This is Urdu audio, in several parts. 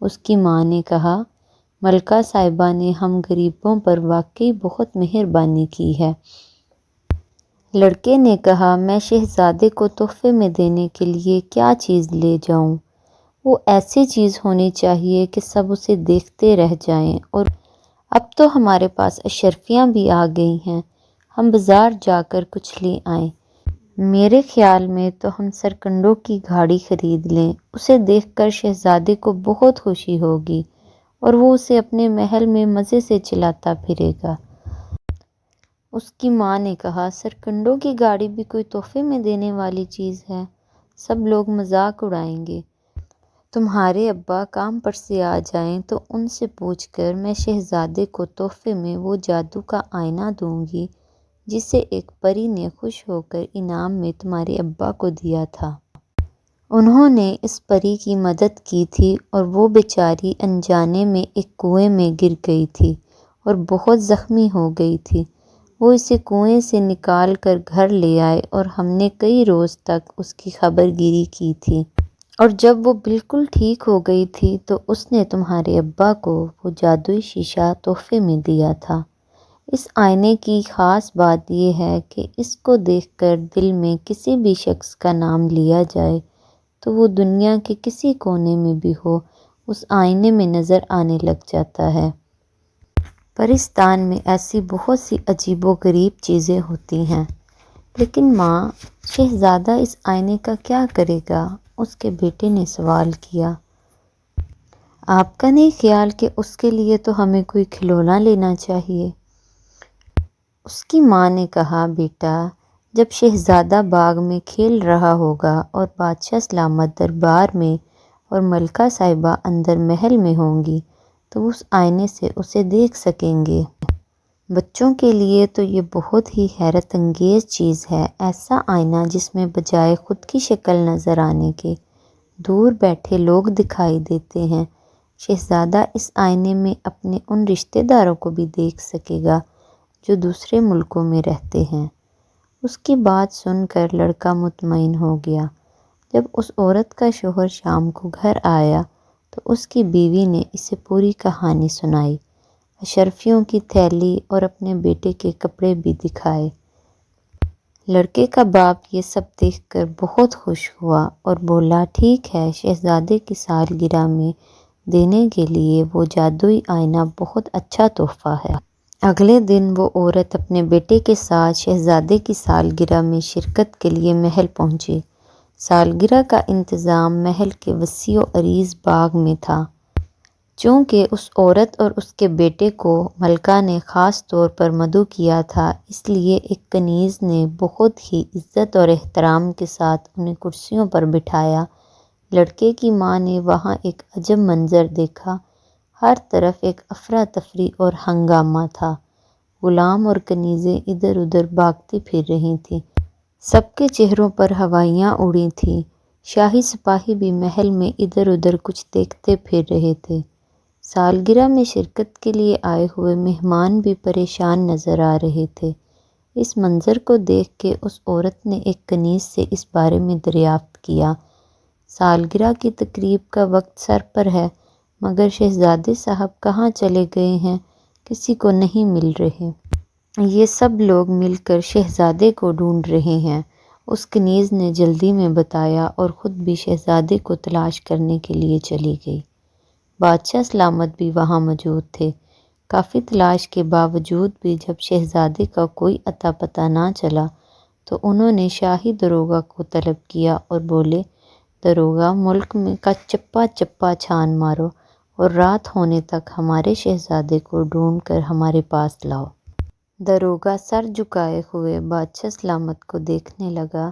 اس کی ماں نے کہا، ملکہ صاحبہ نے ہم غریبوں پر واقعی بہت مہربانی کی ہے۔ لڑکے نے کہا، میں شہزادے کو تحفے میں دینے کے لیے کیا چیز لے جاؤں؟ وہ ایسی چیز ہونی چاہیے کہ سب اسے دیکھتے رہ جائیں، اور اب تو ہمارے پاس اشرفیاں بھی آ گئی ہیں، ہم بازار جا کر کچھ لے آئیں۔ میرے خیال میں تو ہم سرکنڈوں کی گاڑی خرید لیں، اسے دیکھ کر شہزادے کو بہت خوشی ہوگی اور وہ اسے اپنے محل میں مزے سے چلاتا پھرے گا۔ اس کی ماں نے کہا، سرکنڈوں کی گاڑی بھی کوئی تحفے میں دینے والی چیز ہے؟ سب لوگ مذاق اڑائیں گے۔ تمہارے ابا کام پر سے آ جائیں تو ان سے پوچھ کر میں شہزادے کو تحفے میں وہ جادو کا آئینہ دوں گی جسے ایک پری نے خوش ہو کر انعام میں تمہارے ابا کو دیا تھا۔ انہوں نے اس پری کی مدد کی تھی اور وہ بیچاری انجانے میں ایک کنویں میں گر گئی تھی اور بہت زخمی ہو گئی تھی۔ وہ اسے کنویں سے نکال کر گھر لے آئے اور ہم نے کئی روز تک اس کی خبر گیری کی تھی، اور جب وہ بالکل ٹھیک ہو گئی تھی تو اس نے تمہارے ابا کو وہ جادوئی شیشہ تحفے میں دیا تھا۔ اس آئینے کی خاص بات یہ ہے کہ اس کو دیکھ کر دل میں کسی بھی شخص کا نام لیا جائے تو وہ دنیا کے کسی کونے میں بھی ہو، اس آئینے میں نظر آنے لگ جاتا ہے۔ پرستان میں ایسی بہت سی عجیب و غریب چیزیں ہوتی ہیں، لیکن ماں، شہزادہ اس آئینے کا کیا کرے گا؟ اس کے بیٹے نے سوال کیا۔ آپ کا نہیں خیال کہ اس کے لیے تو ہمیں کوئی کھلونا لینا چاہیے؟ اس کی ماں نے کہا، بیٹا، جب شہزادہ باغ میں کھیل رہا ہوگا اور بادشاہ سلامت دربار میں اور ملکہ صاحبہ اندر محل میں ہوں گی تو اس آئینے سے اسے دیکھ سکیں گے۔ بچوں کے لیے تو یہ بہت ہی حیرت انگیز چیز ہے، ایسا آئینہ جس میں بجائے خود کی شکل نظر آنے کے دور بیٹھے لوگ دکھائی دیتے ہیں۔ شہزادہ اس آئینے میں اپنے ان رشتہ داروں کو بھی دیکھ سکے گا جو دوسرے ملکوں میں رہتے ہیں۔ اس کی بات سن کر لڑکا مطمئن ہو گیا۔ جب اس عورت کا شوہر شام کو گھر آیا تو اس کی بیوی نے اسے پوری کہانی سنائی، اشرفیوں کی تھیلی اور اپنے بیٹے کے کپڑے بھی دکھائے۔ لڑکے کا باپ یہ سب دیکھ کر بہت خوش ہوا اور بولا، ٹھیک ہے، شہزادے کی سالگرہ میں دینے کے لیے وہ جادوئی آئینہ بہت اچھا تحفہ ہے۔ اگلے دن وہ عورت اپنے بیٹے کے ساتھ شہزادے کی سالگرہ میں شرکت کے لیے محل پہنچی۔ سالگرہ کا انتظام محل کے وسیع و عریض باغ میں تھا۔ چونکہ اس عورت اور اس کے بیٹے کو ملکہ نے خاص طور پر مدعو کیا تھا، اس لیے ایک کنیز نے بہت ہی عزت اور احترام کے ساتھ انہیں کرسیوں پر بٹھایا۔ لڑکے کی ماں نے وہاں ایک عجب منظر دیکھا۔ ہر طرف ایک افراتفری اور ہنگامہ تھا۔ غلام اور کنیزیں ادھر ادھر بھاگتی پھر رہی تھیں، سب کے چہروں پر ہوائیاں اڑی تھیں۔ شاہی سپاہی بھی محل میں ادھر ادھر کچھ دیکھتے پھر رہے تھے۔ سالگرہ میں شرکت کے لیے آئے ہوئے مہمان بھی پریشان نظر آ رہے تھے۔ اس منظر کو دیکھ کے اس عورت نے ایک کنیز سے اس بارے میں دریافت کیا، سالگرہ کی تقریب کا وقت سر پر ہے، مگر شہزادے صاحب کہاں چلے گئے ہیں؟ کسی کو نہیں مل رہے۔ یہ سب لوگ مل کر شہزادے کو ڈھونڈ رہے ہیں، اس کنیز نے جلدی میں بتایا اور خود بھی شہزادے کو تلاش کرنے کے لیے چلی گئی۔ بادشاہ سلامت بھی وہاں موجود تھے۔ کافی تلاش کے باوجود بھی جب شہزادے کا کوئی اتا پتہ نہ چلا تو انہوں نے شاہی داروغہ کو طلب کیا اور بولے، داروغہ، ملک میں کا چپا چپا چھان مارو اور رات ہونے تک ہمارے شہزادے کو ڈھونڈ کر ہمارے پاس لاؤ۔ داروغہ سر جھکائے ہوئے بادشاہ سلامت کو دیکھنے لگا۔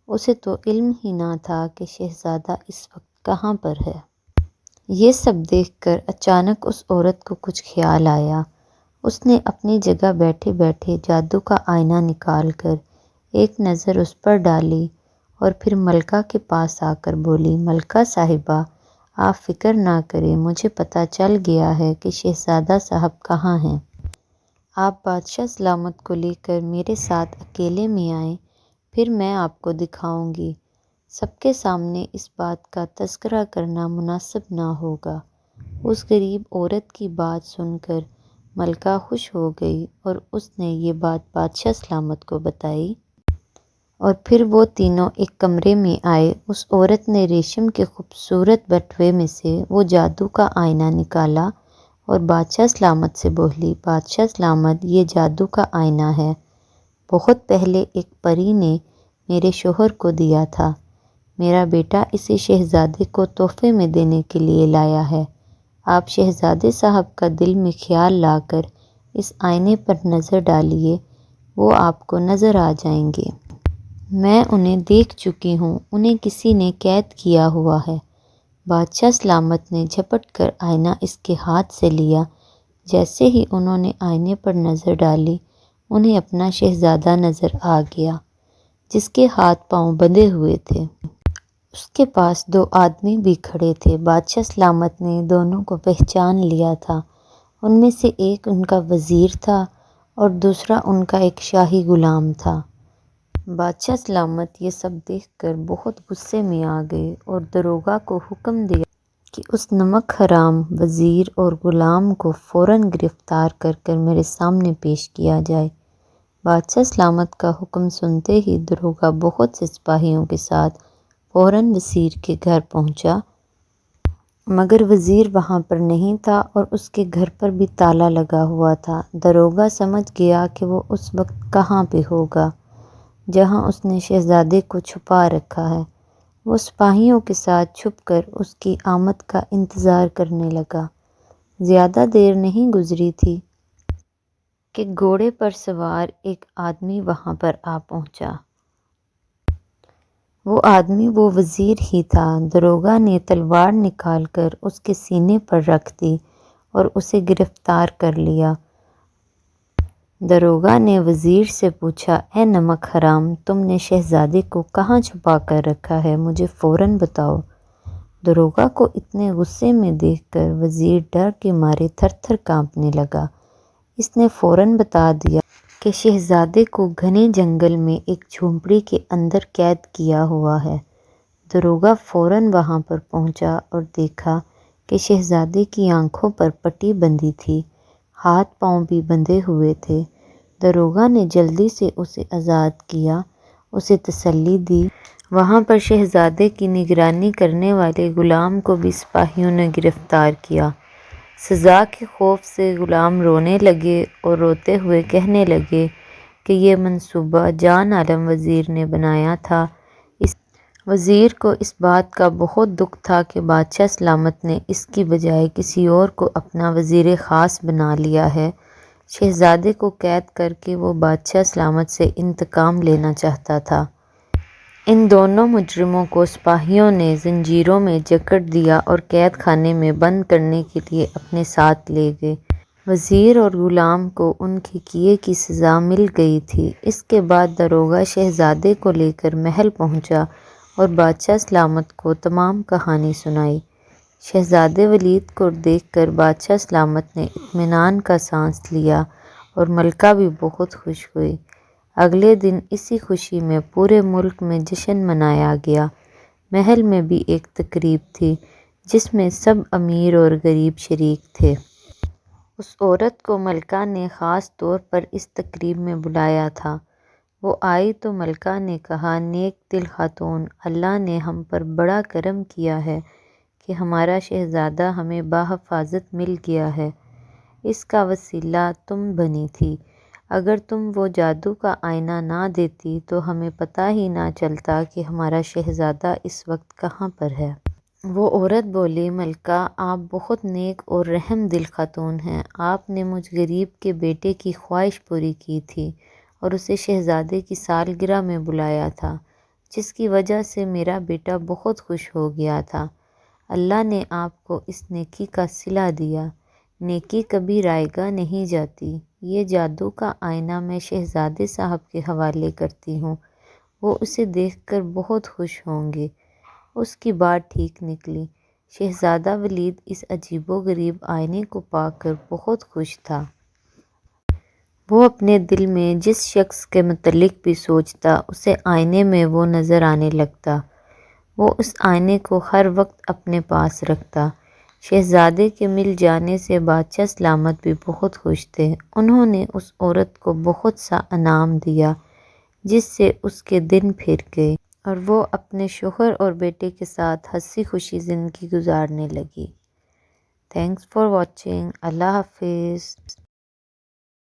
اسے تو علم ہی نہ تھا کہ شہزادہ اس وقت کہاں پر ہے۔ یہ سب دیکھ کر اچانک اس عورت کو کچھ خیال آیا۔ اس نے اپنی جگہ بیٹھے بیٹھے جادو کا آئینہ نکال کر ایک نظر اس پر ڈالی اور پھر ملکہ کے پاس آ کر بولی، ملکہ صاحبہ، آپ فکر نہ کریں، مجھے پتہ چل گیا ہے کہ شہزادہ صاحب کہاں ہیں۔ آپ بادشاہ سلامت کو لے کر میرے ساتھ اکیلے میں آئیں، پھر میں آپ کو دکھاؤں گی۔ سب کے سامنے اس بات کا تذکرہ کرنا مناسب نہ ہوگا۔ اس غریب عورت کی بات سن کر ملکہ خوش ہو گئی اور اس نے یہ بات بادشاہ سلامت کو بتائی، اور پھر وہ تینوں ایک کمرے میں آئے۔ اس عورت نے ریشم کے خوبصورت بٹوے میں سے وہ جادو کا آئینہ نکالا اور بادشاہ سلامت سے بولی، بادشاہ سلامت، یہ جادو کا آئینہ ہے، بہت پہلے ایک پری نے میرے شوہر کو دیا تھا، میرا بیٹا اسے شہزادے کو تحفے میں دینے کے لیے لایا ہے۔ آپ شہزادے صاحب کا دل میں خیال لا کر اس آئینے پر نظر ڈالیے، وہ آپ کو نظر آ جائیں گے۔ میں انہیں دیکھ چکی ہوں، انہیں کسی نے قید کیا ہوا ہے۔ بادشاہ سلامت نے جھپٹ کر آئینہ اس کے ہاتھ سے لیا۔ جیسے ہی انہوں نے آئینے پر نظر ڈالی، انہیں اپنا شہزادہ نظر آ گیا، جس کے ہاتھ پاؤں بندھے ہوئے تھے۔ اس کے پاس دو آدمی بھی کھڑے تھے۔ بادشاہ سلامت نے دونوں کو پہچان لیا تھا۔ ان میں سے ایک ان کا وزیر تھا اور دوسرا ان کا ایک شاہی غلام تھا۔ بادشاہ سلامت یہ سب دیکھ کر بہت غصے میں آ گئے اور داروغہ کو حکم دیا کہ اس نمک حرام وزیر اور غلام کو فوراً گرفتار کر کر میرے سامنے پیش کیا جائے۔ بادشاہ سلامت کا حکم سنتے ہی داروغہ بہت سے سپاہیوں کے ساتھ فوراً وزیر کے گھر پہنچا، مگر وزیر وہاں پر نہیں تھا اور اس کے گھر پر بھی تالا لگا ہوا تھا۔ داروغہ سمجھ گیا کہ وہ اس وقت کہاں پہ ہوگا جہاں اس نے شہزادے کو چھپا رکھا ہے۔ وہ سپاہیوں کے ساتھ چھپ کر اس کی آمد کا انتظار کرنے لگا۔ زیادہ دیر نہیں گزری تھی کہ گھوڑے پر سوار ایک آدمی وہاں پر آ پہنچا۔ وہ آدمی وہ وزیر ہی تھا۔ داروغہ نے تلوار نکال کر اس کے سینے پر رکھ دی اور اسے گرفتار کر لیا۔ داروغہ نے وزیر سے پوچھا، اے نمک حرام، تم نے شہزادے کو کہاں چھپا کر رکھا ہے؟ مجھے فوراً بتاؤ۔ داروغہ کو اتنے غصے میں دیکھ کر وزیر ڈر کے مارے تھر تھر کانپنے لگا۔ اس نے فوراً بتا دیا کہ شہزادے کو گھنے جنگل میں ایک جھونپڑی کے اندر قید کیا ہوا ہے۔ داروغہ فوراً وہاں پر پہنچا اور دیکھا کہ شہزادے کی آنکھوں پر پٹی بندھی تھی، ہاتھ پاؤں بھی بندھے ہوئے تھے۔ داروغہ نے جلدی سے اسے آزاد کیا، اسے تسلی دی۔ وہاں پر شہزادے کی نگرانی کرنے والے غلام کو بھی سپاہیوں نے گرفتار کیا۔ سزا کے خوف سے غلام رونے لگے اور روتے ہوئے کہنے لگے کہ یہ منصوبہ جان عالم وزیر نے بنایا تھا۔ وزیر کو اس بات کا بہت دکھ تھا کہ بادشاہ سلامت نے اس کی بجائے کسی اور کو اپنا وزیر خاص بنا لیا ہے۔ شہزادے کو قید کر کے وہ بادشاہ سلامت سے انتقام لینا چاہتا تھا۔ ان دونوں مجرموں کو سپاہیوں نے زنجیروں میں جکڑ دیا اور قید خانے میں بند کرنے کے لیے اپنے ساتھ لے گئے۔ وزیر اور غلام کو ان کے کیے کی سزا مل گئی تھی۔ اس کے بعد داروغہ شہزادے کو لے کر محل پہنچا اور بادشاہ سلامت کو تمام کہانی سنائی۔ شہزادے ولید کو دیکھ کر بادشاہ سلامت نے اطمینان کا سانس لیا اور ملکہ بھی بہت خوش ہوئی۔ اگلے دن اسی خوشی میں پورے ملک میں جشن منایا گیا۔ محل میں بھی ایک تقریب تھی جس میں سب امیر اور غریب شریک تھے۔ اس عورت کو ملکہ نے خاص طور پر اس تقریب میں بلایا تھا۔ وہ آئی تو ملکہ نے کہا، نیک دل خاتون، اللہ نے ہم پر بڑا کرم کیا ہے کہ ہمارا شہزادہ ہمیں بحفاظت مل گیا ہے۔ اس کا وسیلہ تم بنی تھی۔ اگر تم وہ جادو کا آئینہ نہ دیتی تو ہمیں پتہ ہی نہ چلتا کہ ہمارا شہزادہ اس وقت کہاں پر ہے۔ وہ عورت بولی، ملکہ، آپ بہت نیک اور رحم دل خاتون ہیں۔ آپ نے مجھ غریب کے بیٹے کی خواہش پوری کی تھی اور اسے شہزادے کی سالگرہ میں بلایا تھا، جس کی وجہ سے میرا بیٹا بہت خوش ہو گیا تھا۔ اللہ نے آپ کو اس نیکی کا صلہ دیا۔ نیکی کبھی رائیگاں نہیں جاتی۔ یہ جادو کا آئینہ میں شہزادے صاحب کے حوالے کرتی ہوں، وہ اسے دیکھ کر بہت خوش ہوں گے۔ اس کی بات ٹھیک نکلی۔ شہزادہ ولید اس عجیب و غریب آئینے کو پا کر بہت خوش تھا۔ وہ اپنے دل میں جس شخص کے متعلق بھی سوچتا، اسے آئینے میں وہ نظر آنے لگتا۔ وہ اس آئینے کو ہر وقت اپنے پاس رکھتا۔ شہزادے کے مل جانے سے بادشاہ سلامت بھی بہت خوش تھے۔ انہوں نے اس عورت کو بہت سا انعام دیا جس سے اس کے دن پھر گئے اور وہ اپنے شوہر اور بیٹے کے ساتھ ہنسی خوشی زندگی گزارنے لگی۔ Thanks for watching. اللہ حافظ۔